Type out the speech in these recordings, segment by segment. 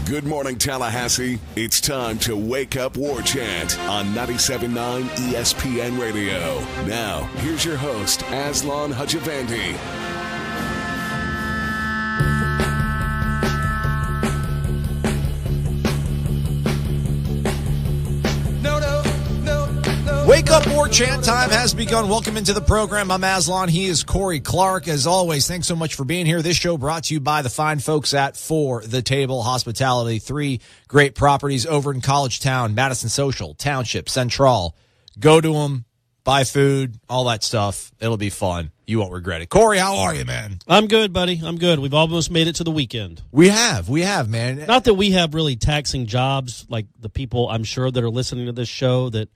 Good morning, Tallahassee. It's time to Wake Up War Chant on 97.9 ESPN Radio. Now, here's your host, Aslan Hajavandi. Wake Up War Chant time has begun. Welcome into the program. I'm Aslan. He is Corey Clark. As always, thanks so much for being here. This show brought to you by the fine folks at For the Table Hospitality. 3 great properties over in College Town, Madison Social, Township, Central. Go to them, buy food, all that stuff. It'll be fun. You won't regret it. Corey, how are you, man? I'm good, buddy. I'm good. We've almost made it to the weekend. We have, man. Not that we have really taxing jobs like the people I'm sure that are listening to this show that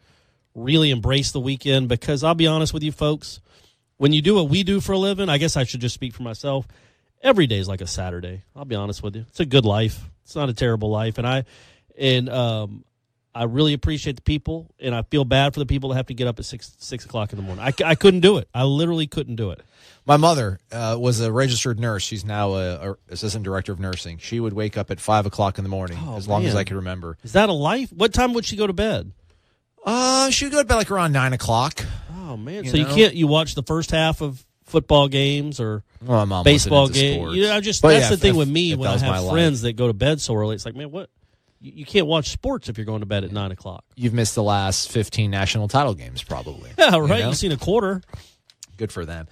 really embrace the weekend, because I'll be honest with you folks, when you do what we do for a living, I guess I should just speak for myself, every day is like a Saturday. I'll be honest with you. It's a good life. It's not a terrible life. And I really appreciate the people, and I feel bad for the people that have to get up at 6 o'clock in the morning. I couldn't do it. I literally couldn't do it. My mother was a registered nurse. She's now a assistant director of nursing. She would wake up at 5 o'clock in the morning, as long as I can remember. Is that a life? What time would she go to bed? She would go to bed like around 9 o'clock. Oh, man. You watch the first half of football games or baseball games? That's the thing with me when I have friends that go to bed so early. It's like, man, what? You can't watch sports if you're going to bed at 9 o'clock. You've missed the last 15 national title games, probably. Yeah, right. You've seen a quarter. Good for them.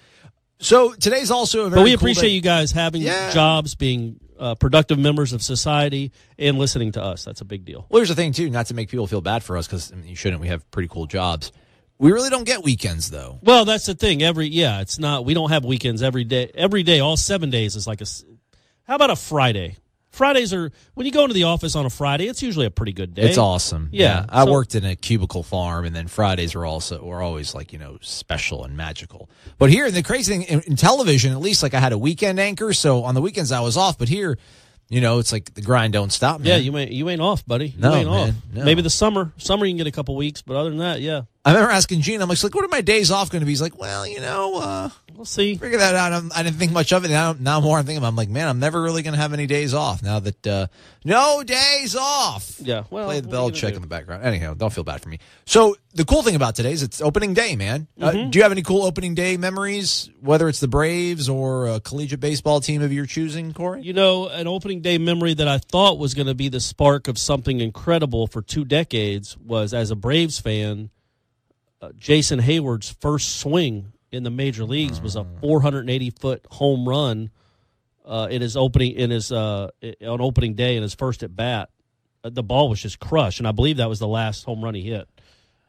So today's also a very But we cool appreciate day. you guys having jobs, being productive members of society, and listening to us. That's a big deal. Well, here's the thing, too, not to make people feel bad for us, because you shouldn't. We have pretty cool jobs. We really don't get weekends, though. Well, that's the thing. It's not. We don't have weekends every day. Every day, all 7 days is like how about a Friday? Fridays are, when you go into the office on a Friday, it's usually a pretty good day. It's awesome. Yeah. I worked in a cubicle farm, and then Fridays were always like, special and magical. But here, the crazy thing in television, at least, like I had a weekend anchor, so on the weekends I was off. But here, it's like the grind don't stop, man. Yeah, you ain't off, buddy. No, you ain't man, off. no. Maybe the summer. Summer you can get a couple weeks, but other than that, yeah. I remember asking Gene, I'm like, what are my days off going to be? He's like, well, we'll see. Figure that out. I didn't think much of it. Now more I'm thinking, I'm like, man, I'm never really going to have any days off now that no days off. Yeah, well, play the Belichick in the background. Anyhow, don't feel bad for me. So the cool thing about today is it's opening day, man. Do you have any cool opening day memories, whether it's the Braves or a collegiate baseball team of your choosing, Corey? An opening day memory that I thought was going to be the spark of something incredible for 2 decades was, as a Braves fan, Jason Hayward's first swing in the major leagues was a 480-foot home run on opening day in his first at bat. The ball was just crushed, and I believe that was the last home run he hit.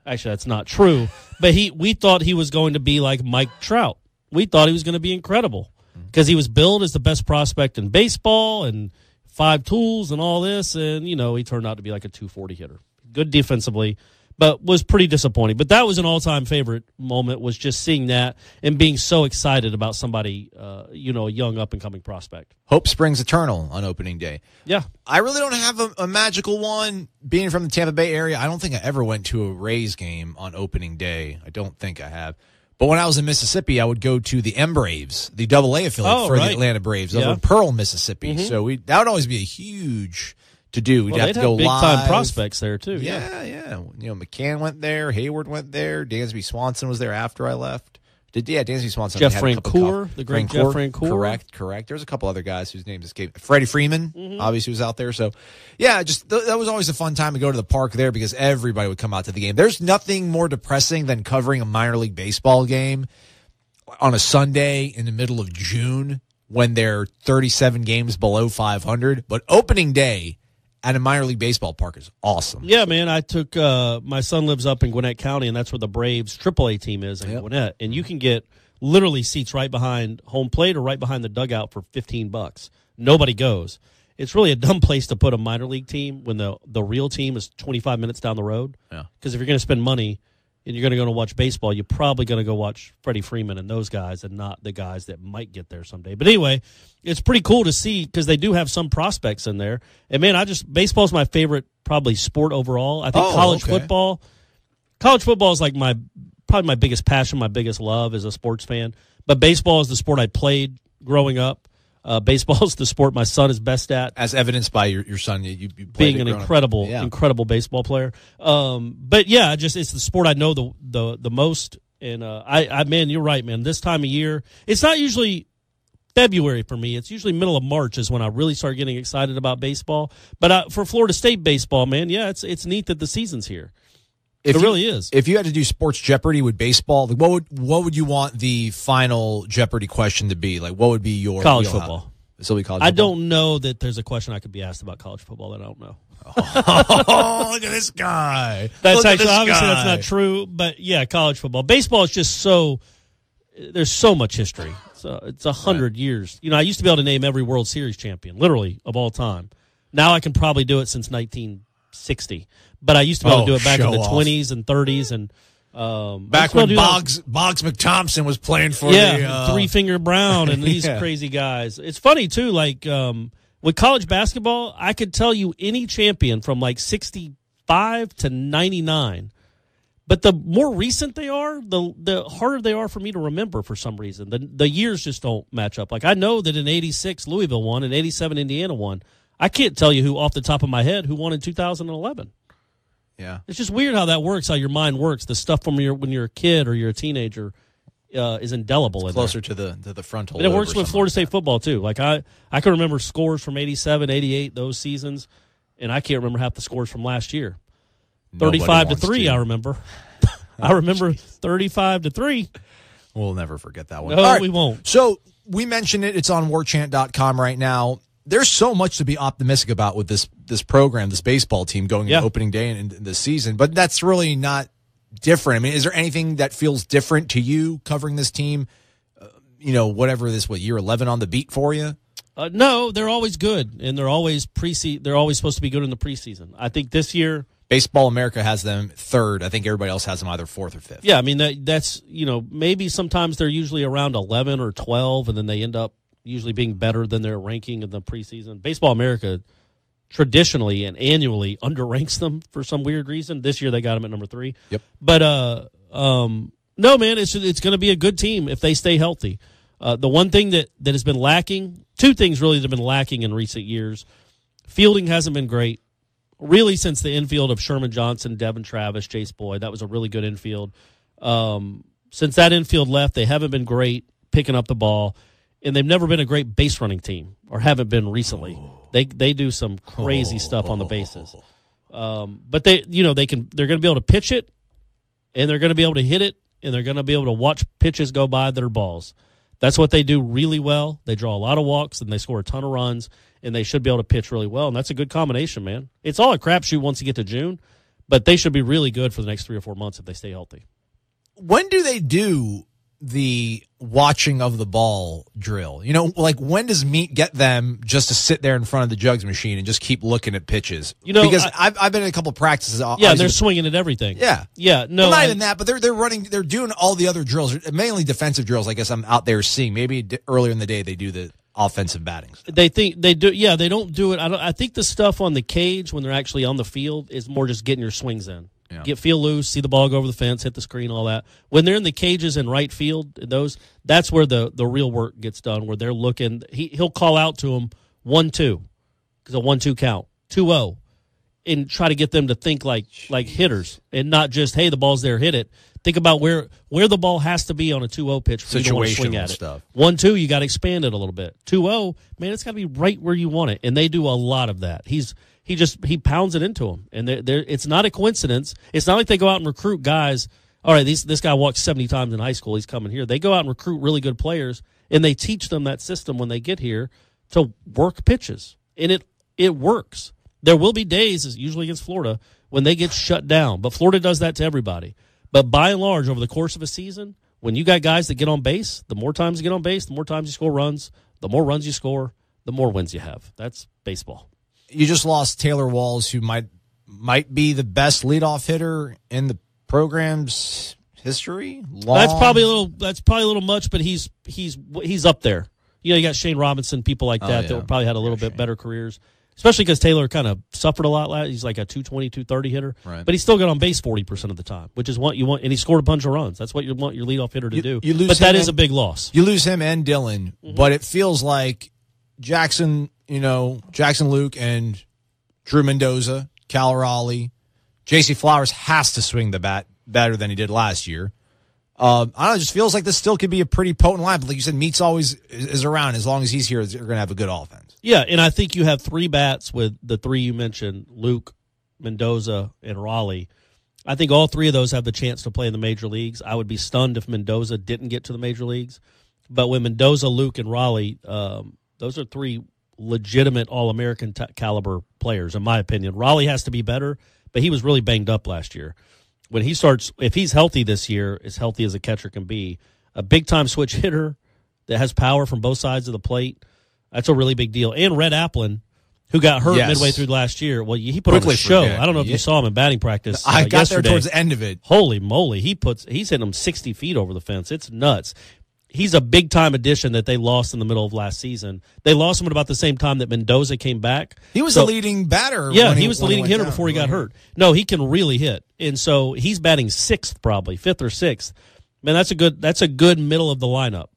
Actually, that's not true, but we thought he was going to be like Mike Trout. We thought he was going to be incredible because he was billed as the best prospect in baseball and 5 tools and all this, and he turned out to be like a 240 hitter. Good defensively, but was pretty disappointing. But that was an all-time favorite moment, was just seeing that and being so excited about somebody, a young up-and-coming prospect. Hope springs eternal on opening day. Yeah. I really don't have a magical one. Being from the Tampa Bay area, I don't think I ever went to a Rays game on opening day. I don't think I have. But when I was in Mississippi, I would go to the M Braves, the AA affiliate for the Atlanta Braves, over in Pearl, Mississippi. So that would always be a huge to do. We'd have to go big live. time prospects there too. Yeah. McCann went there. Hayward went there. Dansby Swanson was there after I left. Dansby Swanson. Jeff Francoeur, the great Jeff Francoeur. Correct. There's a couple other guys whose names escaped. Freddie Freeman, obviously, was out there. So, yeah, that was always a fun time to go to the park there because everybody would come out to the game. There's nothing more depressing than covering a minor league baseball game on a Sunday in the middle of June when they're 37 games below 500. But opening day at a minor league baseball park is awesome. Yeah, man. I took my son lives up in Gwinnett County, and that's where the Braves AAA team is in Gwinnett. And you can get literally seats right behind home plate or right behind the dugout for $15. Nobody goes. It's really a dumb place to put a minor league team when the real team is 25 minutes down the road. Yeah. Because if you're going to spend money and you're going to go to watch baseball, you're probably going to go watch Freddie Freeman and those guys and not the guys that might get there someday. But anyway, it's pretty cool to see because they do have some prospects in there. And, man, baseball's my favorite probably sport overall. I think college football is like probably my biggest passion, my biggest love as a sports fan. But baseball is the sport I played growing up. Baseball is the sport my son is best at, as evidenced by your son. You being an incredible baseball player. But yeah, it's the sport I know the most. And man, you're right, man. This time of year, it's not usually February for me. It's usually middle of March is when I really start getting excited about baseball. But for Florida State baseball, man, yeah, it's neat that the season's here. It really is. If you had to do Sports Jeopardy with baseball, like what would you want the final Jeopardy question to be? Like, what would be your college football? This will be college football. I don't know that there's a question I could be asked about college football that I don't know. Oh, look at this guy. That's actually obviously that's not true, but yeah, college football. Baseball is just there's so much history. So it's 100 years. You know, I used to be able to name every World Series champion, literally, of all time. Now I can probably do it since 1960. But I used to be able to do it back in the 20s and 30s and back when Boggs McThompson was playing for Three Finger Brown and these crazy guys. It's funny too, like with college basketball, I could tell you any champion from like 65 to 99. But the more recent they are, the harder they are for me to remember for some reason. The years just don't match up. Like I know that in 86 Louisville won and 87 Indiana won. I can't tell you who off the top of my head who won in 2011. Yeah, it's just weird how that works, how your mind works. The stuff from when you're a kid or you're a teenager is indelible. It's closer to the frontal. And it works with Florida State football too. Like I can remember scores from 87, 88, those seasons, and I can't remember half the scores from last year. 35-3, I remember. I remember 35-3. We'll never forget that one. No, we won't. So we mentioned it. It's on warchant.com right now. There's so much to be optimistic about with this program, this baseball team going into opening day and the season, but that's really not different. I mean, is there anything that feels different to you covering this team? Whatever year 11 on the beat for you? No, they're always good, and they're always supposed to be good in the preseason. I think this year Baseball America has them third. I think everybody else has them either fourth or fifth. Yeah, I mean that's maybe sometimes they're usually around 11 or 12, and then they end up usually being better than their ranking in the preseason. Baseball America traditionally and annually underranks them for some weird reason. This year they got them at number 3. Yep. But no, man, it's going to be a good team if they stay healthy. The one thing that has been lacking, two things really that have been lacking in recent years. Fielding hasn't been great, really, since the infield of Sherman Johnson, Devin Travis, Jace Boyd. That was a really good infield. Since that infield left, they haven't been great picking up the ball. And they've never been a great base running team, or haven't been recently. They do some crazy stuff on the bases, but they're going to be able to pitch it, and they're going to be able to hit it, and they're going to be able to watch pitches go by that are balls. That's what they do really well. They draw a lot of walks, and they score a ton of runs, and they should be able to pitch really well. And that's a good combination, man. It's all a crapshoot once you get to June, but they should be really good for the next 3 or 4 months if they stay healthy. When do they do the watching of the ball drill? Like when does Meat get them just to sit there in front of the jugs machine and just keep looking at pitches? Because I've been in a couple of practices. Yeah, they're swinging at everything. Yeah. No, not even that, but they're doing all the other drills, mainly defensive drills. I guess I'm out there seeing. Maybe earlier in the day they do the offensive batting stuff. They think they do. Yeah, they don't do it. I think the stuff on the cage when they're actually on the field is more just getting your swings in. Yeah. Feel loose, see the ball go over the fence, hit the screen, all that. When they're in the cages in right field, that's where the real work gets done, where they're looking. He'll call out to them 1-2, because a 1-2 count, 2-0, and try to get them to think like hitters and not just, hey, the ball's there, hit it. Think about where the ball has to be on a 2-0 pitch for you to want to swing at it. 1-2, you got to expand it a little bit. 2-0, man, it's got to be right where you want it, and they do a lot of that. He pounds it into them, and it's not a coincidence. It's not like they go out and recruit guys. All right, this guy walked 70 times in high school. He's coming here. They go out and recruit really good players, and they teach them that system when they get here to work pitches, and it works. There will be days, usually against Florida, when they get shut down, but Florida does that to everybody. But by and large, over the course of a season, when you got guys that get on base, the more times you get on base, the more times you score runs. The more runs you score, the more wins you have. That's baseball. You just lost Taylor Walls, who might be the best leadoff hitter in the program's history. That's probably a little much, but he's up there. You got Shane Robinson, people like that that probably had a little bit better careers, especially because Taylor kind of suffered a lot. He's like a 220, 230 hitter, right. But he still got on base 40% of the time, which is what you want. And he scored a bunch of runs. That's what you want your leadoff hitter to do. But that is a big loss. You lose him and Dylan, but it feels like Jackson Luke and Drew Mendoza, Cal Raleigh, J.C. Flowers has to swing the bat better than he did last year. I don't know, it just feels like this still could be a pretty potent line. But like you said, Meeks always is around. As long as he's here, they're going to have a good offense. Yeah, and I think you have three bats with the three you mentioned, Luke, Mendoza, and Raleigh. I think all three of those have the chance to play in the major leagues. I would be stunned if Mendoza didn't get to the major leagues. But with Mendoza, Luke, and Raleigh, those are three legitimate All-American caliber players, in my opinion. Raleigh has to be better, but he was really banged up last year. When he starts, if he's healthy this year, as healthy as a catcher can be, a big-time switch hitter that has power from both sides of the plate, that's a really big deal. And Red Applin, who got hurt midway through last year. Well, he put on a show. I don't know if you saw him in batting practice I got yesterday. there towards the end of it. Holy moly. He's hitting them 60 feet over the fence. It's nuts. He's a big-time addition that they lost in the middle of last season. They lost him at about the same time that Mendoza came back. He was the leading batter. Yeah, he was the leading hitter before he got hurt. No, he can really hit. And so he's batting sixth probably, fifth or sixth. Man, that's a good middle of the lineup.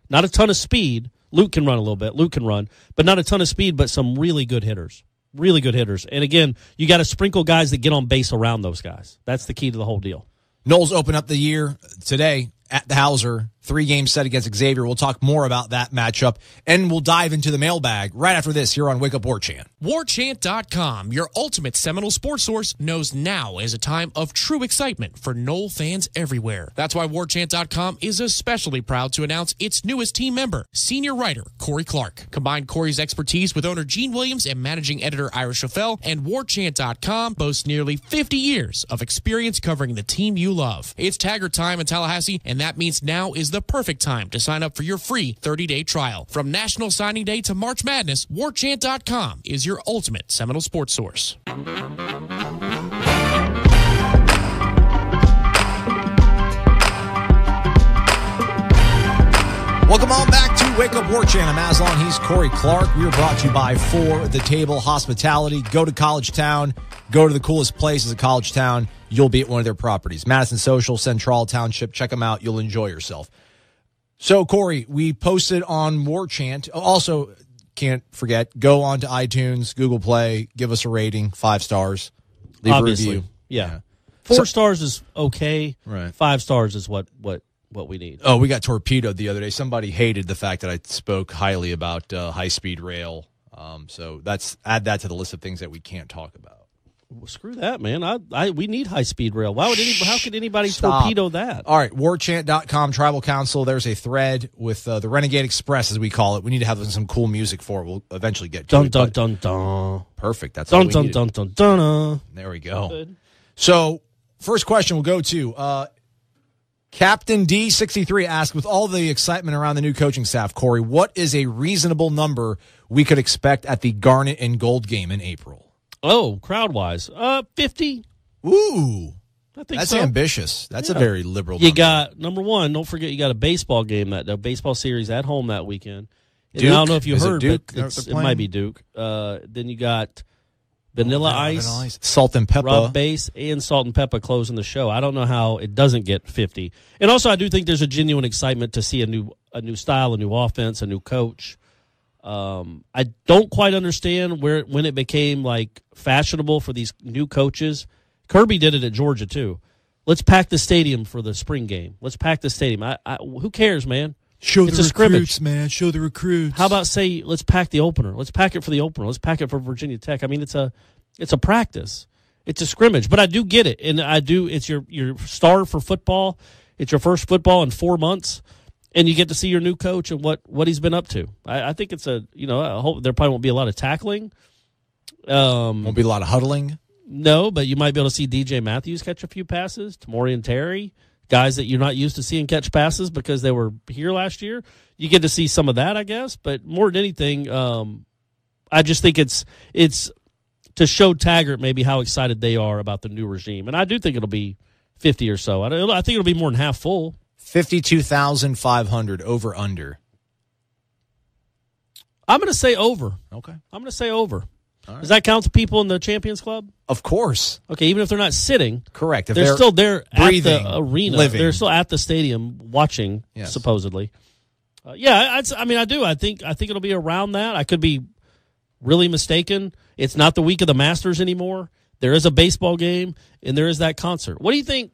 Not a ton of speed. Luke can run a little bit. Luke can run. But not a ton of speed, but some really good hitters. Really good hitters. And again, you got to sprinkle guys that get on base around those guys. That's the key to the whole deal. Knowles open up the year today at the Hauser. 3-game set against Xavier. We'll talk more about that matchup, and we'll dive into the mailbag right after this here on Wake Up War Chant. WarChant.com, your ultimate Seminole sports source, knows now is a time of true excitement for Knoll fans everywhere. That's why WarChant.com is especially proud to announce its newest team member, senior writer Corey Clark. Combine Corey's expertise with owner Gene Williams and managing editor Ira Schafel, and WarChant.com boasts nearly 50 years of experience covering the team you love. It's Taggart time in Tallahassee, and that means now is the perfect time to sign up for your free 30-day trial. From National Signing Day to March Madness, WarChant.com is your ultimate Seminole sports source. Welcome on back to Wake Up War Chant. I'm Aslan. He's Corey Clark. We are brought to you by For the Table Hospitality. Go to College Town. Go to the coolest places in College Town. You'll be at one of their properties. Madison Social, Central Township. Check them out. You'll enjoy yourself. So, Corey, we posted on War Chant. Also, can't forget, go on to iTunes, Google Play, give us a rating, 5 stars. Leave Obviously. a review. Yeah. 4 stars is okay. Right. 5 stars is what we need. Oh, we got torpedoed the other day. Somebody hated the fact that I spoke highly about high-speed rail. So add that to the list of things that we can't talk about. Well, screw that, man. We need high-speed rail. How could anybody Stop. torpedo that? All right, warchant.com, Tribal Council. There's a thread with the Renegade Express, as we call it. We need to have some cool music for it. We'll eventually get to it. Dun, dun, dun. Perfect. That's all we needed. Dun, dun, dun, dun. There we go. Good. So, first question we'll go to Captain D63 asked, with all the excitement around the new coaching staff, Corey, what is a reasonable number we could expect at the Garnet and Gold game in April? Oh, crowd-wise, 50. Ooh, I think that's so. ambitious. That's a very liberal You number. got, number one, don't forget you got a baseball game, the baseball series at home that weekend. And Duke? I don't know if you Is it heard, Duke but they're it might playing? be Duke. Then you got Vanilla Ice, Salt and Pepper. Rob Bass, and Salt and Pepper closing the show. I don't know how it doesn't get 50. And also, I do think there's a genuine excitement to see a new style, a new offense, a new coach. I don't quite understand when it became like fashionable for these new coaches. Kirby did it at Georgia too. Let's pack the stadium for the spring game. Let's pack the stadium. Who cares, man? Show It's the a recruits, scrimmage. man. Show the recruits. How about say let's pack the opener? Let's pack it for the opener. Let's pack it for Virginia Tech. I mean, it's a practice. It's a scrimmage, but I do get it, and I do. It's your start for football. It's your first football in 4 months. And you get to see your new coach and what he's been up to. I think it's I hope there probably won't be a lot of tackling. Won't be a lot of huddling. No, but you might be able to see DJ Matthews catch a few passes, Tamorian Terry, guys that you're not used to seeing catch passes because they were here last year. You get to see some of that, I guess. But more than anything, I just think it's to show Taggart maybe how excited they are about the new regime. And I do think it'll be 50 or so. I think it'll be more than half full. 52,500 over under. I'm going to say over. Okay. I'm going to say over. Right. Does that count the people in the Champions Club? Of course. Okay, even if they're not sitting. Correct. If They're still there breathing, at the arena. living. They're still at the stadium watching, Yes. supposedly. I do. I think it'll be around that. I could be really mistaken. It's not the week of the Masters anymore. There is a baseball game, and there is that concert. What do you think?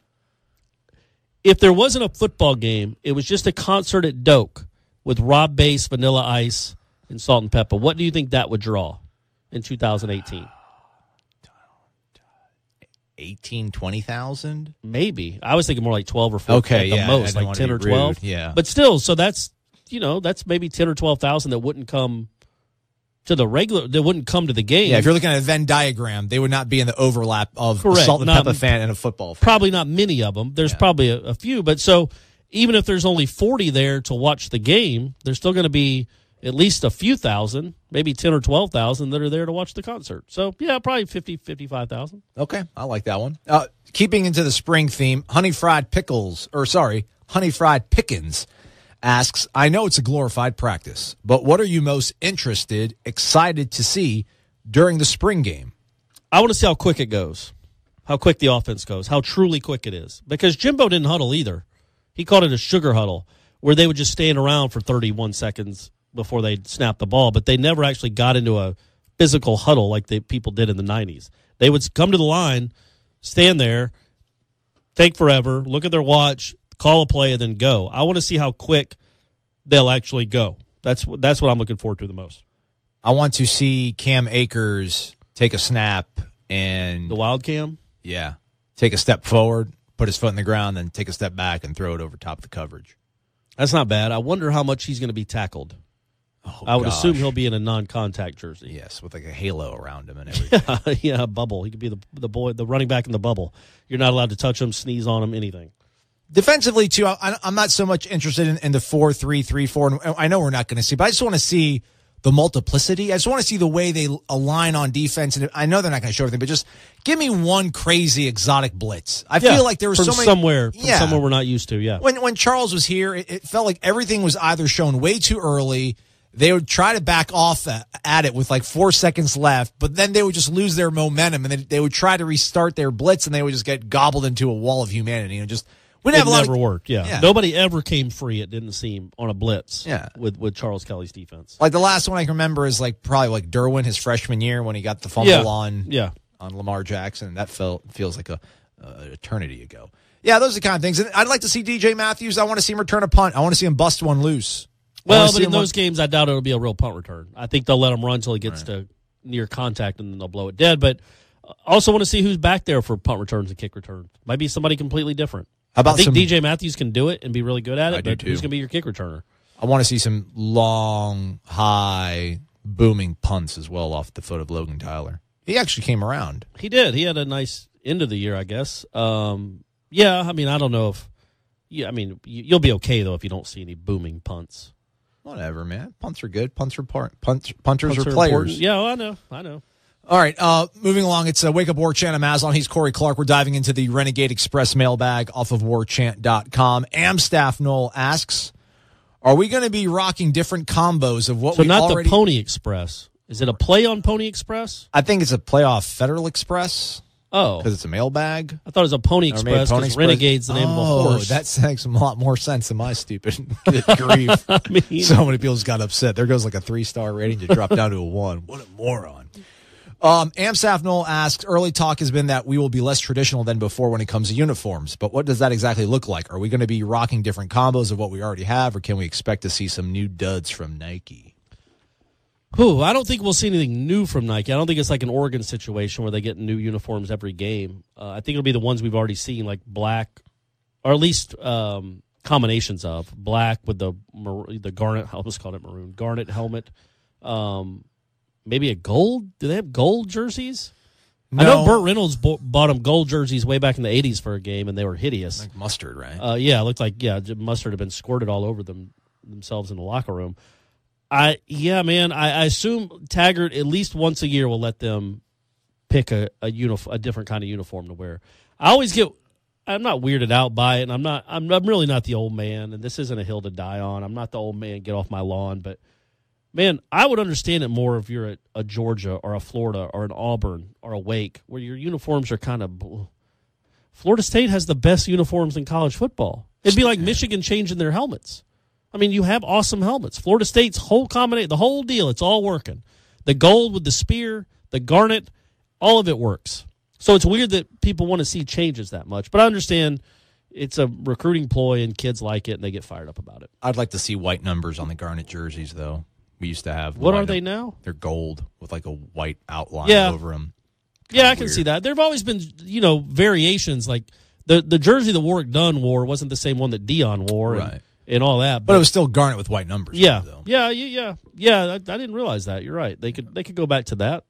If there wasn't a football game, it was just a concert at Doak with Rob Bass, Vanilla Ice, and Salt and Pepper, what do you think that would draw in 2018? 20,000? Maybe. I was thinking more like 12 or 14 at the most, like 10 or 12. Yeah. But still, so that's maybe 10 or 12,000 that wouldn't come to the regular, that wouldn't come to the game. Yeah, if you're looking at a Venn diagram, they would not be in the overlap of a Salt and Pepper fan and a football fan. Probably not many of them. There's probably a few. But so even if there's only 40 there to watch the game, there's still going to be at least a few thousand, maybe 10 or 12,000 that are there to watch the concert. So, yeah, probably 50, 55,000. Okay, I like that one. Keeping into the spring theme, Honey Fried Pickens asks, I know it's a glorified practice, but what are you most excited to see during the spring game? I want to see how quick it goes, how quick the offense goes, how truly quick it is. Because Jimbo didn't huddle either. He called it a sugar huddle, where they would just stand around for 31 seconds before they'd snap the ball, but they never actually got into a physical huddle like people did in the 90s. They would come to the line, stand there, take forever, look at their watch, call a play, and then go. I want to see how quick they'll actually go. That's what I'm looking forward to the most. I want to see Cam Akers take a snap and... The wild Cam? Yeah. Take a step forward, put his foot in the ground, then take a step back and throw it over top of the coverage. That's not bad. I wonder how much he's going to be tackled. I would assume he'll be in a non-contact jersey. Yes, with like a halo around him and everything. Yeah, a bubble. He could be the running back in the bubble. You're not allowed to touch him, sneeze on him, anything. Defensively, too, I'm not so much interested in the 4-3-3-4. I know we're not going to see, but I just want to see the multiplicity. I just want to see the way they align on defense. And I know they're not going to show everything, but just give me one crazy exotic blitz. I feel like there was so many somewhere we're not used to. Yeah. When Charles was here, it felt like everything was either shown way too early. They would try to back off at it with like 4 seconds left, but then they would just lose their momentum, and they would try to restart their blitz, and they would just get gobbled into a wall of humanity. And just we didn't have a lot. Never worked. Yeah, nobody ever came free. It didn't seem on a blitz. Yeah. with Charles Kelly's defense. Like the last one I can remember is probably Derwin his freshman year when he got the fumble on Lamar Jackson. That feels like a eternity ago. Yeah, those are the kind of things. And I'd like to see DJ Matthews. I want to see him return a punt. I want to see him bust one loose. Well, but in those games, I doubt it'll be a real punt return. I think they'll let him run until he gets to near contact, and then they'll blow it dead. But also want to see who's back there for punt returns and kick returns. Might be somebody completely different. I think DJ Matthews can do it and be really good at it, but who's going to be your kick returner? I want to see some long, high, booming punts as well off the foot of Logan Tyler. He actually came around. He did. He had a nice end of the year, I guess. I don't know if – you'll be okay, though, if you don't see any booming punts. Whatever, man. Punts are good. Punters are players. Yeah, well, I know. All right, moving along. It's Wake Up War Chant. I'm Aslan. He's Corey Clark. We're diving into the Renegade Express mailbag off of warchant.com. Amstaff Noel asks, are we going to be rocking different combos of what we already... So not the Pony Express. Is it a play on Pony Express? I think it's a play off Federal Express. Oh. Because it's a mailbag. I thought it was a Pony Express because Renegade's the name of a horse. That makes a lot more sense than my stupid grief. So many people just got upset. There goes like a 3-star rating to drop down to a 1. What a moron. Amstaff Noel asks, early talk has been that we will be less traditional than before when it comes to uniforms, but what does that exactly look like? Are we going to be rocking different combos of what we already have, or can we expect to see some new duds from Nike? I don't think we'll see anything new from Nike. I don't think it's like an Oregon situation where they get new uniforms every game. I think it'll be the ones we've already seen, like black, or at least combinations of black with the garnet. I almost called it maroon. Garnet helmet. Maybe a gold. Do they have gold jerseys? No. I know Burt Reynolds bought them gold jerseys way back in the 80s for a game, and they were hideous. Like mustard, right? It looked like mustard had been squirted all over themselves in the locker room. I assume Taggart at least once a year will let them pick a different kind of uniform to wear. I'm not weirded out by it, and I'm really not the old man, and this isn't a hill to die on. I'm not the old man, get off my lawn, but man, I would understand it more if you're at a Georgia or a Florida or an Auburn or a Wake, where your uniforms are kind of. Florida State has the best uniforms in college football. It'd be like Michigan changing their helmets. I mean, you have awesome helmets. Florida State's whole combination, the whole deal, it's all working. The gold with the spear, the garnet, all of it works. So it's weird that people want to see changes that much. But I understand it's a recruiting ploy and kids like it and they get fired up about it. I'd like to see white numbers on the garnet jerseys, though. We used to have. What are they now? They're gold with like a white outline over them. Yeah, I can see that. There have always been, variations. Like the jersey that Warwick Dunn wore wasn't the same one that Dion wore, right, and all that. But it was still garnet with white numbers. Yeah, though. yeah. I didn't realize that. You're right. They could go back to that.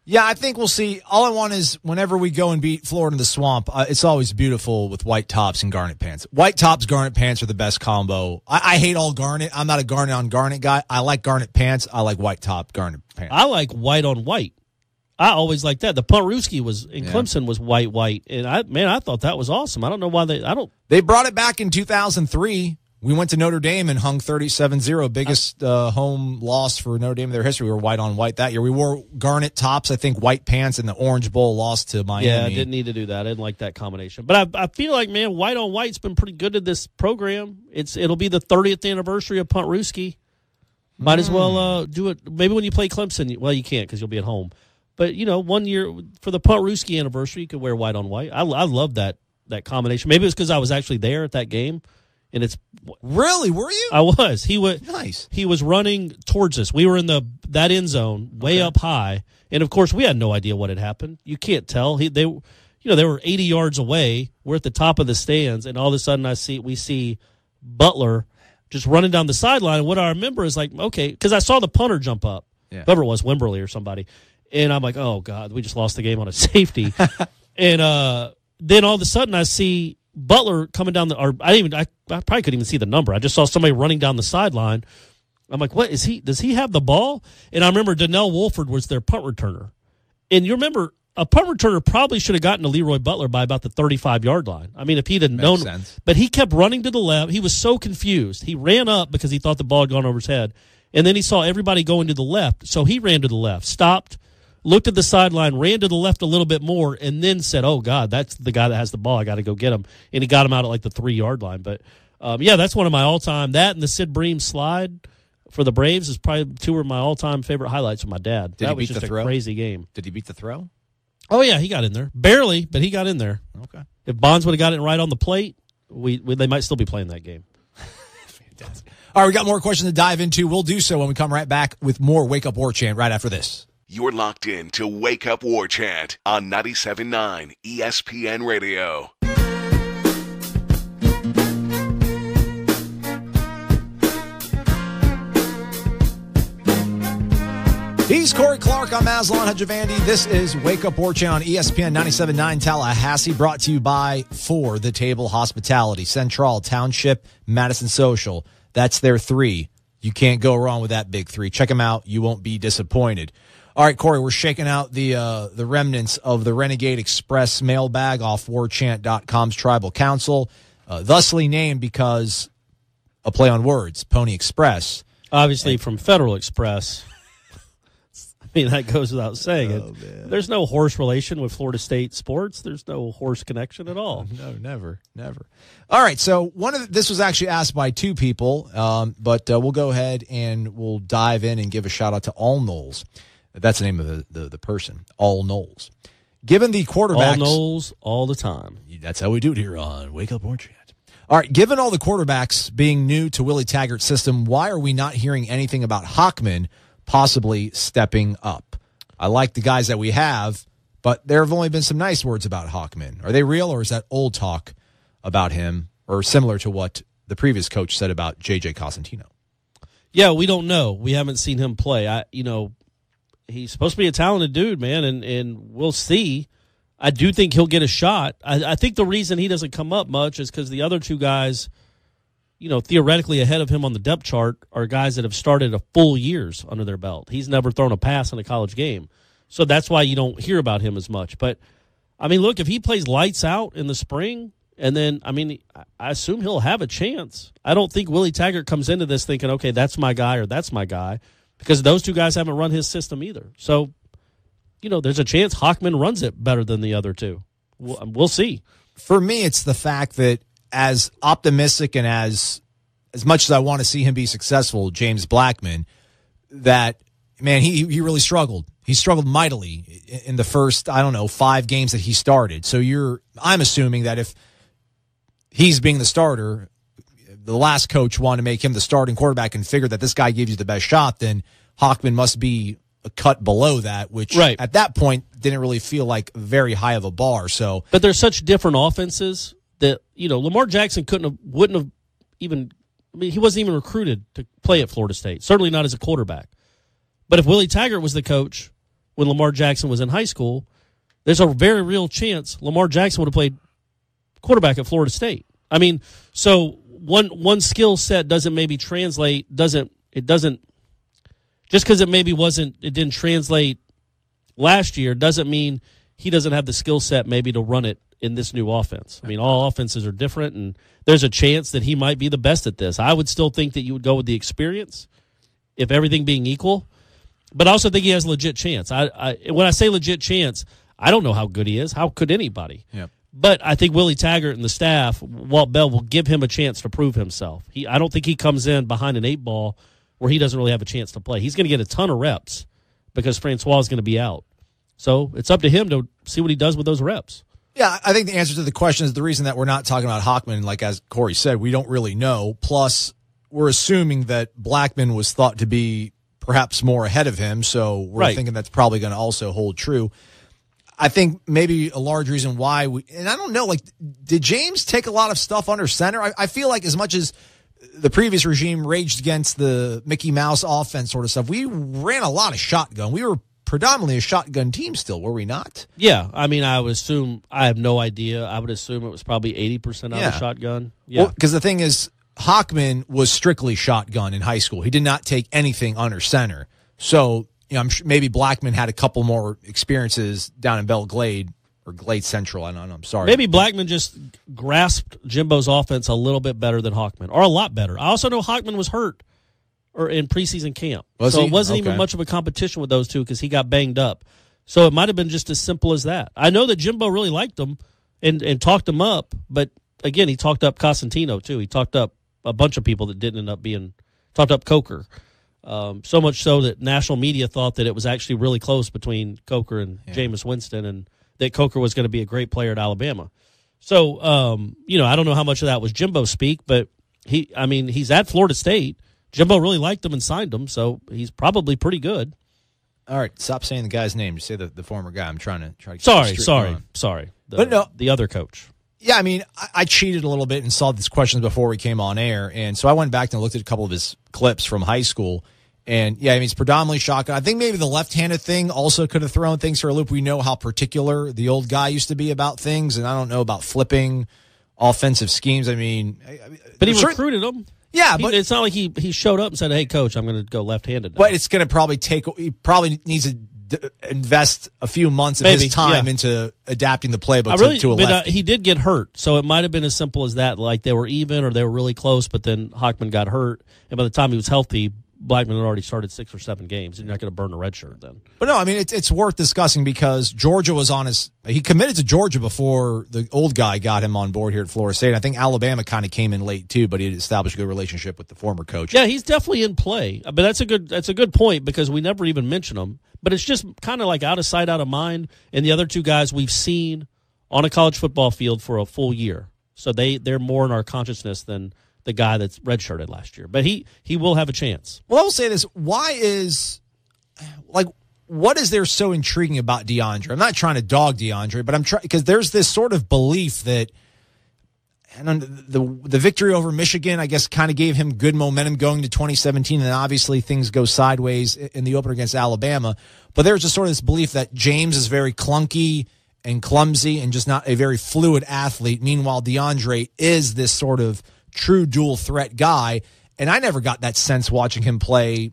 Yeah, I think we'll see. All I want is whenever we go and beat Florida in the Swamp, it's always beautiful with white tops and garnet pants. White tops, garnet pants are the best combo. I hate all garnet. I'm not a garnet on garnet guy. I like garnet pants. I like white top garnet pants. I like white on white. I always like that. The Punt-Ruski was in Clemson was white, and I thought that was awesome. I don't know why They brought it back in 2003. We went to Notre Dame and hung 37-0, biggest home loss for Notre Dame in their history. We were white on white that year. We wore garnet tops, I think white pants, and the Orange Bowl loss to Miami. Yeah, I didn't need to do that. I didn't like that combination. But I feel like, man, white on white's been pretty good at this program. It'll be the 30th anniversary of Punt-Ruski. Might as well do it. Maybe when you play Clemson, well, you can't because you'll be at home. But, 1 year for the Punt-Ruski anniversary, you could wear white on white. I love that combination. Maybe it's because I was actually there at that game. And it's really, were you? I was. He was nice. He was running towards us. We were in that end zone, way up high, and of course we had no idea what had happened. You can't tell. They were 80 yards away. We're at the top of the stands, and all of a sudden we see Butler just running down the sideline. And what I remember is like, okay, because I saw the punter jump up, whoever it was, Wimberly or somebody, and I'm like, oh God, we just lost the game on a safety, and then all of a sudden I see Butler coming down I probably couldn't even see the number. I just saw somebody running down the sideline. I'm like, what is he? Does he have the ball? And I remember Donnell Wolford was their punt returner. And you remember a punt returner probably should have gotten to Leroy Butler by about the 35-yard line. I mean, if he'd have known. Sense. But he kept running to the left. He was so confused. He ran up because he thought the ball had gone over his head. And then he saw everybody going to the left. So he ran to the left, stopped, looked at the sideline, ran to the left a little bit more, and then said, oh, God, that's the guy that has the ball. I got to go get him. And he got him out at like the 3-yard line. But, that's one of my all-time. That and the Sid Bream slide for the Braves is probably two of my all-time favorite highlights with my dad. Did that he was beat just the throw? A crazy game. Did he beat the throw? Oh, yeah, he got in there. Barely, but he got in there. Okay. If Bonds would have got it right on the plate, they might still be playing that game. Fantastic. All right, we got more questions to dive into. We'll do so when we come right back with more Wake Up War Chant right after this. You're locked in to Wake Up War Chant on 97.9 ESPN Radio. He's Corey Clark. I'm Aslan Hajavandi. This is Wake Up War Chant on ESPN 97.9 Tallahassee, brought to you by For the Table Hospitality, Central, Township, Madison Social. That's their three. You can't go wrong with that big three. Check them out. You won't be disappointed. All right, Corey, we're shaking out the remnants of the Renegade Express mailbag off warchant.com's tribal council, thusly named because a play on words, Pony Express. Obviously from Federal Express. I mean, that goes without saying. Man. There's no horse relation with Florida State sports. There's no horse connection at all. No, never. All right, so this was actually asked by two people, but we'll go ahead and we'll dive in and give a shout out to All Knowles. That's the name of the person, All Knowles. Given the quarterbacks, All Knowles, all the time. That's how we do it here on Wake Up War Chant. All right, given all the quarterbacks being new to Willie Taggart's system, why are we not hearing anything about Hockman possibly stepping up? I like the guys that we have, but there have only been some nice words about Hockman. Are they real, or is that old talk about him, or similar to what the previous coach said about J.J. Cosentino? Yeah, we don't know. We haven't seen him play. He's supposed to be a talented dude, man, and we'll see. I do think he'll get a shot. I think the reason he doesn't come up much is because the other two guys, theoretically ahead of him on the depth chart are guys that have started a full years under their belt. He's never thrown a pass in a college game. So that's why you don't hear about him as much. But, I mean, look, if he plays lights out in the spring, and then, I assume he'll have a chance. I don't think Willie Taggart comes into this thinking, okay, that's my guy or that's my guy, because those two guys haven't run his system either. So, there's a chance Hockman runs it better than the other two. We'll see. For me, it's the fact that as optimistic and as as much as I want to see him be successful, James Blackman, that, man, he really struggled. He struggled mightily in the first, 5 games that he started. So I'm assuming that if he's being the starter, the last coach wanted to make him the starting quarterback and figured that this guy gives you the best shot, then Hockman must be a cut below that, which at that point didn't really feel like very high of a bar. So, but there's such different offenses that, Lamar Jackson wouldn't have even, he wasn't even recruited to play at Florida State, certainly not as a quarterback. But if Willie Taggart was the coach when Lamar Jackson was in high school, there's a very real chance Lamar Jackson would have played quarterback at Florida State. So one skill set doesn't maybe translate, just because it didn't translate last year doesn't mean he doesn't have the skill set maybe to run it in this new offense. All offenses are different, and there's a chance that he might be the best at this. I would still think that you would go with the experience, if everything being equal. But I also think he has a legit chance. When I say legit chance, I don't know how good he is. How could anybody? Yep. But I think Willie Taggart and the staff, Walt Bell, will give him a chance to prove himself. I don't think he comes in behind an 8 ball where he doesn't really have a chance to play. He's going to get a ton of reps because Francois is going to be out. So it's up to him to see what he does with those reps. Yeah, I think the answer to the question is the reason that we're not talking about Hockman, like as Corey said, we don't really know. Plus, we're assuming that Blackman was thought to be perhaps more ahead of him, so we're thinking that's probably going to also hold true. I think maybe a large reason why and I don't know, did James take a lot of stuff under center? I feel like as much as the previous regime raged against the Mickey Mouse offense sort of stuff, we ran a lot of shotgun. We were predominantly a shotgun team still, were we not? Yeah, I would assume, I have no idea. I would assume it was probably 80% out of shotgun. Yeah, because the thing is, Hockman was strictly shotgun in high school. He did not take anything under center. So, I'm sure maybe Blackman had a couple more experiences down in Belle Glade or Glade Central. I'm sorry. Maybe Blackman just grasped Jimbo's offense a little bit better than Hockman, or a lot better. I also know Hockman was hurt in preseason camp. It wasn't even much of a competition with those two because he got banged up. So it might have been just as simple as that. I know that Jimbo really liked him and talked him up, but again, he talked up Cosentino too. He talked up a bunch of people that didn't end up being – talked up Coker. So much so that national media thought that it was actually really close between Coker and Jameis Winston, and that Coker was going to be a great player at Alabama. So, I don't know how much of that was Jimbo speak, but he's at Florida State. Jimbo really liked him and signed him, so he's probably pretty good. All right, stop saying the guy's name. Just say the former guy. I'm trying to keep Sorry. But the other coach. Yeah, I cheated a little bit and saw these questions before we came on air, and so I went back and looked at a couple of his clips from high school, and it's predominantly shotgun. I think maybe the left-handed thing also could have thrown things for a loop. We know how particular the old guy used to be about things, and I don't know about flipping offensive schemes. But he recruited them. Yeah, but it's not like he showed up and said, "Hey, coach, I'm going to go left-handed." But it's going to probably he probably needs to invest a few months of his time into adapting the playbook to a lefty. He did get hurt, so it might have been as simple as that. Like they were even or they were really close, but then Hockman got hurt, and by the time he was healthy, Blackman had already started 6 or 7 games. You're not going to burn a red shirt then. But no, it's worth discussing because Georgia was on he committed to Georgia before the old guy got him on board here at Florida State. I think Alabama kind of came in late too, but he had established a good relationship with the former coach. Yeah, he's definitely in play. But that's a good point because we never even mention him. But it's just kind of like out of sight, out of mind. And the other two guys we've seen on a college football field for a full year. So they're more in our consciousness than the guy that's redshirted last year. But he will have a chance. Well, I will say this. What is there so intriguing about DeAndre? I'm not trying to dog DeAndre, but I'm trying because there's this sort of belief that the victory over Michigan, I guess, kind of gave him good momentum going to 2017, and obviously things go sideways in the opener against Alabama. But there's just sort of this belief that James is very clunky and clumsy and just not a very fluid athlete. Meanwhile, DeAndre is this sort of true dual threat guy, and I never got that sense watching him play,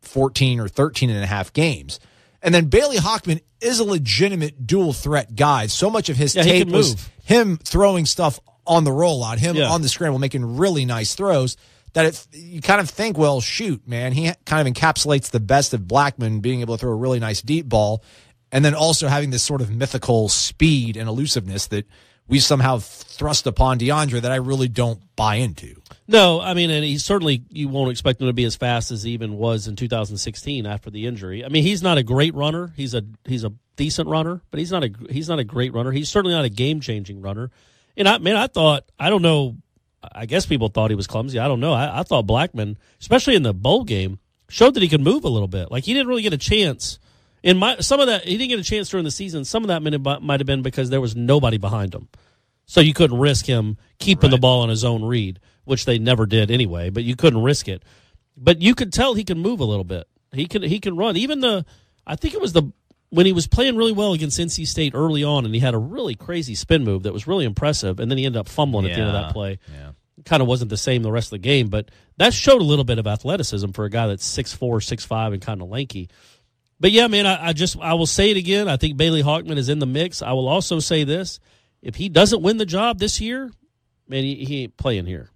14 or 13 and a half games. And then Bailey Hockman is a legitimate dual threat guy. So much of his tape was him throwing stuff on the rollout, on the scramble, making really nice throws that you kind of think, well, shoot, man, he kind of encapsulates the best of Blackman being able to throw a really nice deep ball and then also having this sort of mythical speed and elusiveness that we somehow thrust upon DeAndre that I really don't buy into. No, I mean, and he certainly, you won't expect him to be as fast as he even was in 2016 after the injury. I mean, he's not a great runner. He's a decent runner, but he's not a great runner. He's certainly not a game-changing runner. And I thought, I don't know, I guess people thought he was clumsy. I don't know. I thought Blackman, especially in the bowl game, showed that he could move a little bit. Like, he didn't really get a chance. Some of that, he didn't get a chance during the season. Some of that might have been because there was nobody behind him. So you couldn't risk him keeping the ball on his own read, which they never did anyway, but you couldn't risk it. But you could tell he can move a little bit. He can run. Even I think it was when he was playing really well against NC State early on, and he had a really crazy spin move that was really impressive, and then he ended up fumbling at the end of that play. Yeah. Kind of wasn't the same the rest of the game, but that showed a little bit of athleticism for a guy that's 6'4", 6'5", and kind of lanky. But yeah, man, I will say it again. I think Bailey Hawkman is in the mix. I will also say this. If he doesn't win the job this year, man, he ain't playing here.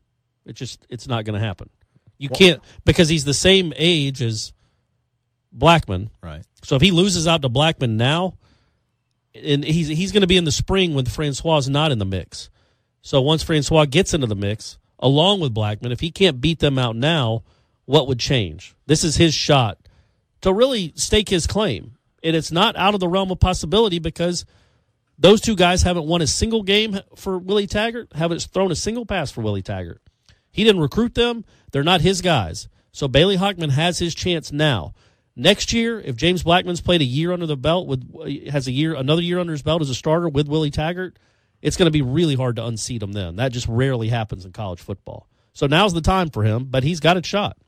It's not going to happen. You can't, because he's the same age as Blackman. Right. So if he loses out to Blackman now, and he's going to be in the spring when Francois is not in the mix. So once Francois gets into the mix, along with Blackman, if he can't beat them out now, what would change? This is his shot to really stake his claim. And it's not out of the realm of possibility because those two guys haven't won a single game for Willie Taggart, haven't thrown a single pass for Willie Taggart. He didn't recruit them. They're not his guys. So Bailey Hawkman has his chance now. Next year, if James Blackman's played a year under the belt, another year under his belt as a starter with Willie Taggart, it's going to be really hard to unseat him then. That just rarely happens in college football. So now's the time for him, but he's got a shot.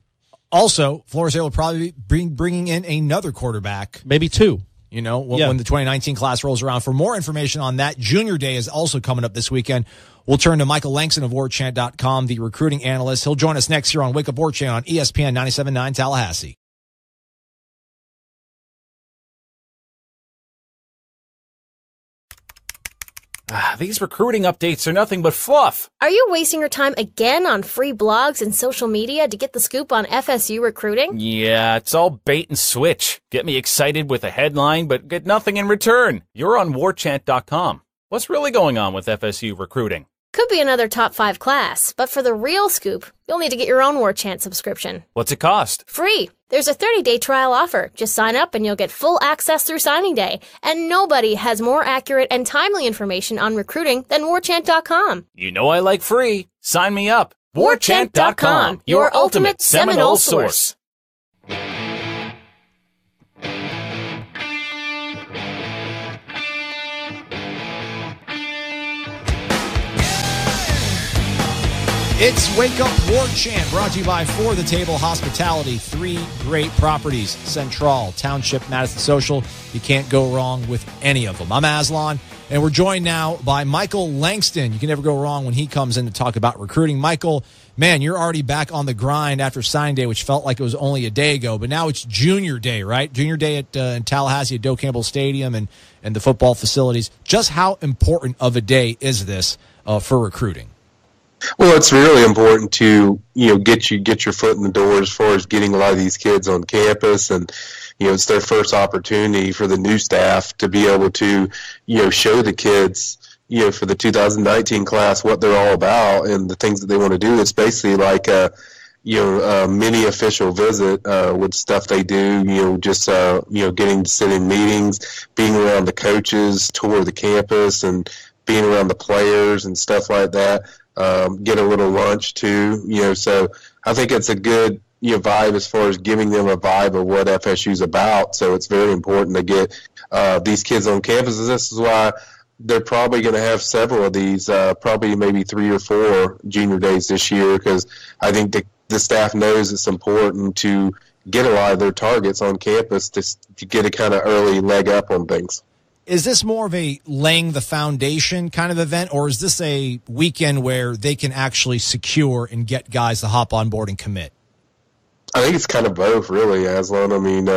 Also, Florida State will probably be bringing in another quarterback. Maybe two. When the 2019 class rolls around. For more information on that, Junior Day is also coming up this weekend. We'll turn to Michael Langston of WarChant.com, the recruiting analyst. He'll join us next year on Wake Up War Chant on ESPN 97.9 Tallahassee. These recruiting updates are nothing but fluff. Are you wasting your time again on free blogs and social media to get the scoop on FSU recruiting? Yeah, it's all bait and switch. Get me excited with a headline, but get nothing in return. You're on warchant.com. What's really going on with FSU recruiting? Could be another top 5 class, but for the real scoop, you'll need to get your own War Chant subscription. What's it cost? Free. There's a 30-day trial offer. Just sign up and you'll get full access through signing day. And nobody has more accurate and timely information on recruiting than warchant.com. You know I like free. Sign me up. warchant.com, your ultimate Seminole source. It's Wake Up War Chant, brought to you by For the Table Hospitality. 3 great properties: Central, Township, Madison Social. You can't go wrong with any of them. I'm Aslan, and we're joined now by Michael Langston. You can never go wrong when he comes in to talk about recruiting. Michael, man, you're already back on the grind after signing day, which felt like it was only a day ago, but now it's Junior Day, right? Junior Day at in Tallahassee at Doe Campbell Stadium and the football facilities. Just how important of a day is this for recruiting? Well, it's really important to, get your foot in the door as far as getting a lot of these kids on campus, and, it's their first opportunity for the new staff to be able to, show the kids, for the 2019 class what they're all about and the things that they want to do. It's basically like a mini official visit with stuff they do, getting to sit in meetings, being around the coaches, tour the campus, and being around the players and stuff like that. Get a little lunch too, so I think it's a good vibe as far as giving them a vibe of what FSU's about. So it's very important to get these kids on campus, and this is why they're probably going to have several of these, probably maybe 3 or 4 Junior Days this year, because I think the staff knows it's important to get a lot of their targets on campus to get a kind of early leg up on things. Is this more of a laying the foundation kind of event, or is this a weekend where they can actually secure and get guys to hop on board and commit? I think it's kind of both, really, Aslan. I mean,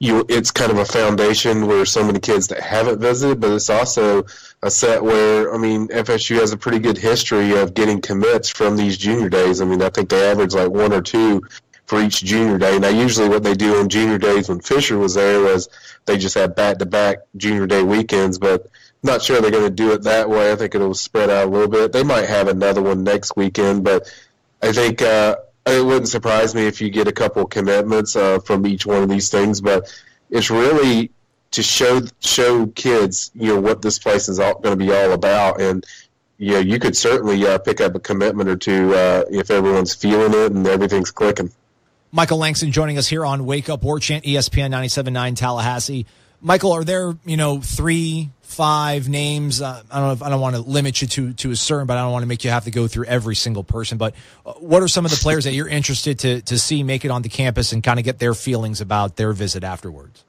it's kind of a foundation where so many kids that haven't visited, but it's also a set where, FSU has a pretty good history of getting commits from these Junior Days. I think they average like 1 or 2 for each junior day. Now, usually what they do on junior days when Fisher was there was they just have back-to-back junior day weekends, but not sure they're going to do it that way. I think it'll spread out a little bit. They might have another one next weekend, but I think it wouldn't surprise me if you get a couple of commitments from each one of these things, but it's really to show kids, what this place is going to be all about. And, you could certainly pick up a commitment or two if everyone's feeling it and everything's clicking. Michael Langston joining us here on Wake Up War Chant, ESPN 97.9 Tallahassee. Michael, are there, 3, 5 names? I don't want to limit you to a certain, but I don't want to make you have to go through every single person. But what are some of the players that you're interested to see make it onto campus and kind of get their feelings about their visit afterwards?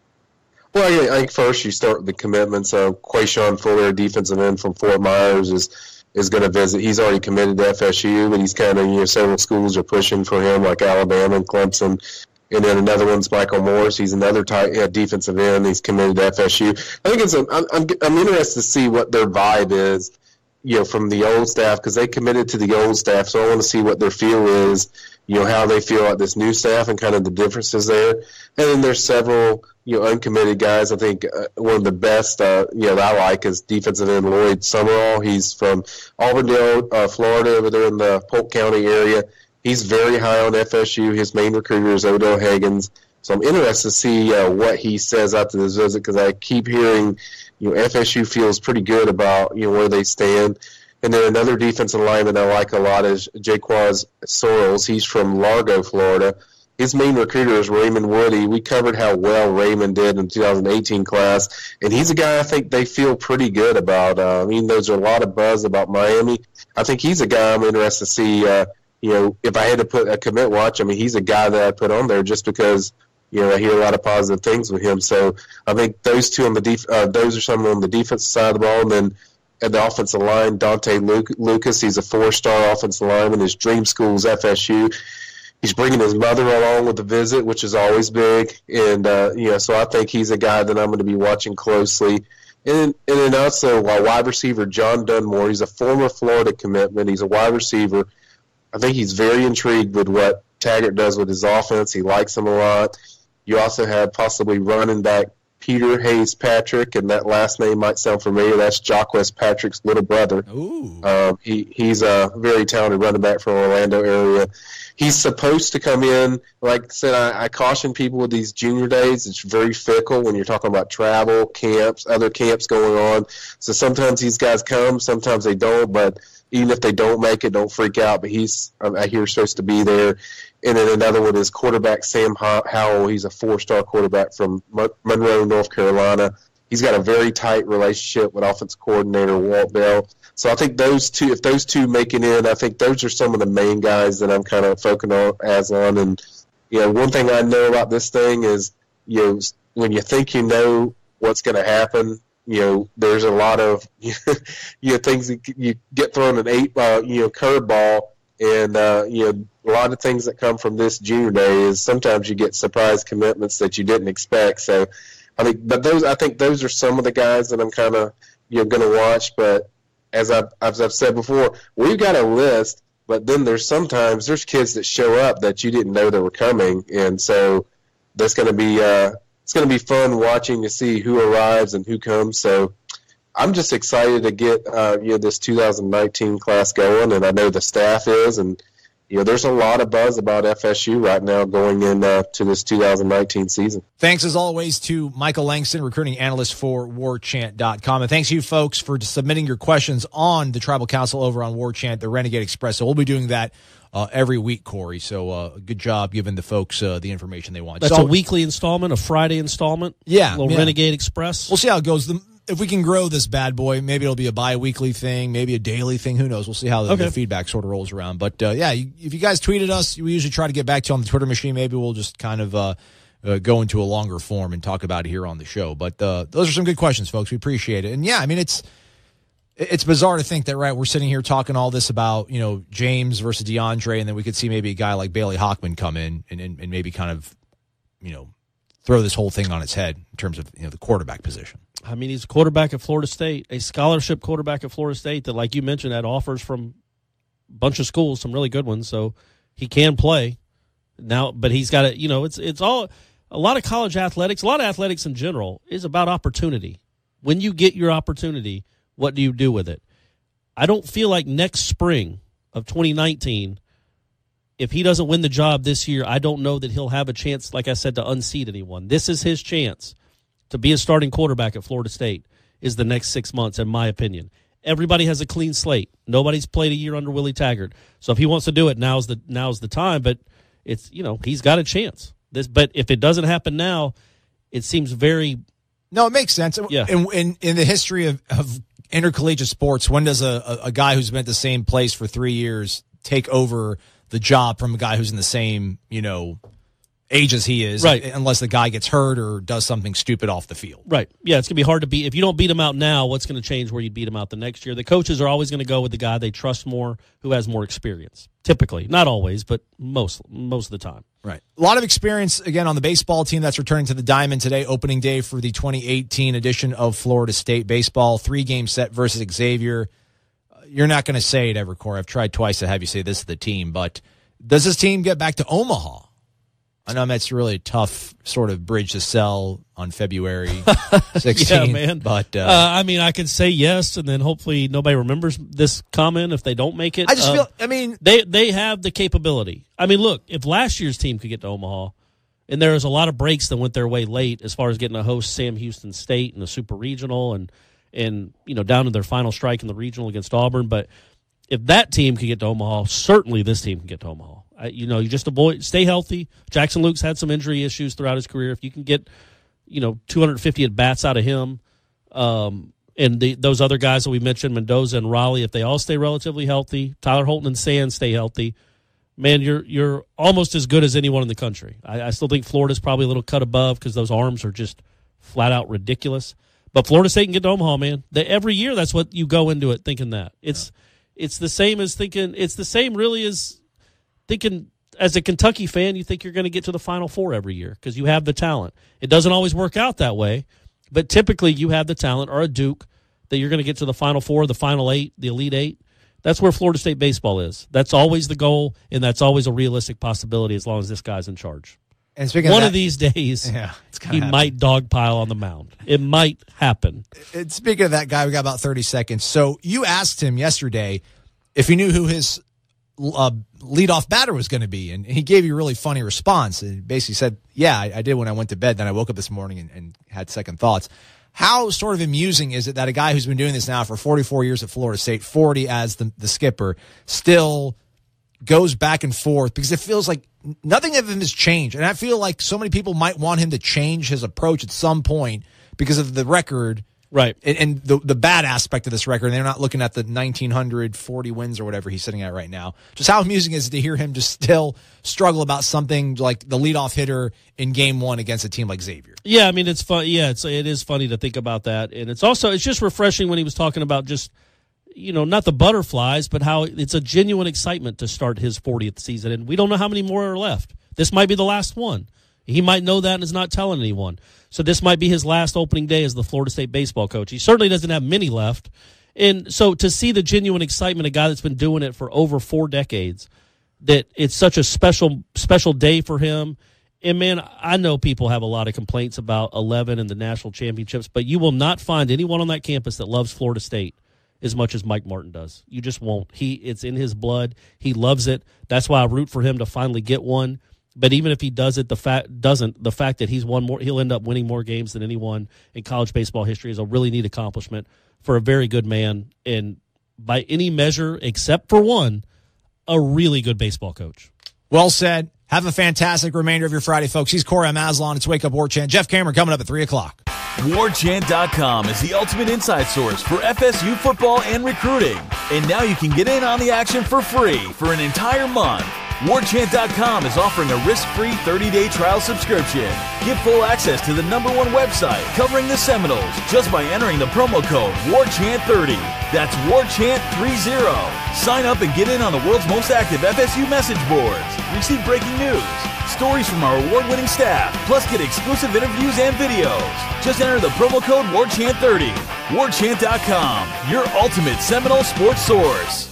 Well, I think first you start with the commitments. Quayshawn Fuller, defensive end from Fort Myers, is going to visit. He's already committed to FSU, but he's kind of, several schools are pushing for him, like Alabama and Clemson. And then another one's Michael Morris. He's another defensive end. He's committed to FSU. I think I'm interested to see what their vibe is, from the old staff, because they committed to the old staff. So I want to see what their feel is, how they feel about this new staff and kind of the differences there. And then there's several, uncommitted guys. I think one of the best, that I like is defensive end Lloyd Summerall. He's from Auburndale, Florida, over there in the Polk County area. He's very high on FSU. His main recruiter is Odell Higgins. So I'm interested to see what he says after this visit, because I keep hearing, FSU feels pretty good about, where they stand. And then another defensive lineman I like a lot is Jaquaz Sorrells. He's from Largo, Florida. His main recruiter is Raymond Woody. We covered how well Raymond did in the 2018 class, and he's a guy I think they feel pretty good about. There's a lot of buzz about Miami. I think he's a guy I'm interested to see, if I had to put a commit watch, he's a guy that I put on there just because, I hear a lot of positive things with him. So I think those two on those are some on the defensive side of the ball. And then at the offensive line, Dante Lucas, he's a 4-star offensive lineman. His dream school is FSU. He's bringing his mother along with the visit, which is always big. And, so I think he's a guy that I'm going to be watching closely. And then also wide receiver John Dunmore. He's a former Florida commitment. He's a wide receiver. I think he's very intrigued with what Taggart does with his offense. He likes him a lot. You also have possibly running back Peter Hayes Patrick, and that last name might sound familiar. That's Jacquez Patrick's little brother. He's a very talented running back from Orlando area. He's supposed to come in. Like I said, I caution people with these junior days. It's very fickle when you're talking about travel, camps, other camps going on. So sometimes these guys come, sometimes they don't. But even if they don't make it, don't freak out. But I hear, supposed to be there. And then another one is quarterback Sam Howell. He's a 4-star quarterback from Monroe, North Carolina. He's got a very tight relationship with offensive coordinator Walt Bell. So I think if those two make it in, I think those are some of the main guys that I'm kind of focusing on. And, one thing I know about this thing is, when you think you know what's going to happen, there's a lot of, things that you get thrown an 8-ball, curveball. And, a lot of things that come from this junior day is sometimes you get surprise commitments that you didn't expect. So, I think those are some of the guys that I'm kind of, going to watch. But as I've said before, we've got a list, but then there's kids that show up that you didn't know they were coming. And so that's going to be, it's going to be fun watching to see who arrives and who comes. So I'm just excited to get, this 2019 class going, and I know the staff is, and, there's a lot of buzz about FSU right now going into this 2019 season. Thanks, as always, to Michael Langston, recruiting analyst for warchant.com. And thanks to you folks for submitting your questions on the Tribal Council over on War Chant, the Renegade Express. So we'll be doing that every week, Corey. So good job giving the folks the information they want. That's a weekly installment, a Friday installment? Yeah. Renegade Express? We'll see how it goes. If we can grow this bad boy, maybe it'll be a bi-weekly thing, maybe a daily thing. Who knows? We'll see how the feedback sort of rolls around. But, if you guys tweeted us, we usually try to get back to you on the Twitter machine. Maybe we'll just kind of go into a longer form and talk about it here on the show. But those are some good questions, folks. We appreciate it. And, it's bizarre to think that, right, we're sitting here talking all this about, James versus DeAndre, and then we could see maybe a guy like Bailey Hockman come in and maybe kind of, throw this whole thing on its head in terms of, the quarterback position. He's a quarterback at Florida State, a scholarship quarterback at Florida State that, like you mentioned, had offers from a bunch of schools, some really good ones. So he can play. Now, but he's got to, it's all a lot of college athletics, a lot of athletics in general is about opportunity. When you get your opportunity, what do you do with it? I don't feel like next spring of 2019, if he doesn't win the job this year, I don't know that he'll have a chance, like I said, to unseat anyone. This is his chance to be a starting quarterback at Florida State is the next 6 months, in my opinion. Everybody has a clean slate. Nobody's played a year under Willie Taggart. So if he wants to do it, now's the time. But it's, he's got a chance. But if it doesn't happen now, it seems very. No, it makes sense. Yeah. In the history of intercollegiate sports, when does a guy who's been at the same place for 3 years take over the job from a guy who's in the same, age as he is, right? Unless the guy gets hurt or does something stupid off the field. Right. Yeah, it's going to be hard to beat. If you don't beat him out now, what's going to change where you beat him out the next year? The coaches are always going to go with the guy they trust more, who has more experience. Typically. Not always, but most of the time. Right. A lot of experience, again, on the baseball team that's returning to the Diamond today, opening day for the 2018 edition of Florida State Baseball. 3-game set versus Xavier. You're not going to say it ever, Corey. I've tried twice to have you say this is the team, but does this team get back to Omaha? I know that's really a tough sort of bridge to sell on February 16th. Yeah, man. But I can say yes, and then hopefully nobody remembers this comment if they don't make it. I just feel, they have the capability. I mean, look, if last year's team could get to Omaha, and there was a lot of breaks that went their way late as far as getting to host Sam Houston State in the Super Regional and down to their final strike in the regional against Auburn, but if that team could get to Omaha, certainly this team can get to Omaha. You just stay healthy. Jackson Luke's had some injury issues throughout his career. If you can get, 250 at bats out of him, and those other guys that we mentioned, Mendoza and Raleigh, if they all stay relatively healthy, Tyler Holton and Sands stay healthy, man, you're almost as good as anyone in the country. I still think Florida's probably a little cut above because those arms are just flat out ridiculous. But Florida State can get to Omaha, man. Every year, that's what you go into it thinking that. It's the same as thinking. It's the same really as thinking as a Kentucky fan, you think you're going to get to the Final Four every year because you have the talent. It doesn't always work out that way, but typically you have the talent, or a Duke, that you're going to get to the Final Four, the Final Eight, the Elite Eight. That's where Florida State baseball is. That's always the goal, and that's always a realistic possibility as long as this guy's in charge. And speaking of these days, he might dogpile on the mound. It might happen. And speaking of that guy, we got about 30 seconds. So you asked him yesterday if he knew who his leadoff batter was going to be, and he gave you a really funny response. And basically said, yeah, I did when I went to bed. Then I woke up this morning and had second thoughts. How sort of amusing is it that a guy who's been doing this now for 44 years at Florida State, 40 as the skipper, still goes back and forth, because it feels like nothing of him has changed. And I feel like so many people might want him to change his approach at some point because of the record. Right. And the bad aspect of this record. They're not looking at the 1,940 wins or whatever he's sitting at right now. Just how amusing is it to hear him just still struggle about something like the leadoff hitter in game one against a team like Xavier? Yeah, I mean, it's fun. Yeah, it is funny to think about that. And it's just refreshing when he was talking about just, not the butterflies, but how it's a genuine excitement to start his 40th season. And we don't know how many more are left. This might be the last one. He might know that and is not telling anyone. So this might be his last opening day as the Florida State baseball coach. He certainly doesn't have many left. And so to see the genuine excitement, a guy that's been doing it for over 4 decades, that it's such a special day for him. And, man, I know people have a lot of complaints about 11 and the national championships, but you will not find anyone on that campus that loves Florida State as much as Mike Martin does. You just won't. It's in his blood. He loves it. That's why I root for him to finally get one. But even if he does it, the fact that he's won more, he'll end up winning more games than anyone in college baseball history is a really neat accomplishment for a very good man, and by any measure except for one, a really good baseball coach. Well said. Have a fantastic remainder of your Friday, folks. He's Corey Maslan. It's Wake Up War Chant. Jeff Cameron coming up at 3 o'clock. WarChant.com is the ultimate inside source for FSU football and recruiting. And now you can get in on the action for free for an entire month. WarChant.com is offering a risk-free 30-day trial subscription. Get full access to the #1 website covering the Seminoles just by entering the promo code WarChant30. That's WarChant30. Sign up and get in on the world's most active FSU message boards. Receive breaking news, stories from our award-winning staff, plus get exclusive interviews and videos. Just enter the promo code WarChant30. WarChant.com, your ultimate Seminole sports source.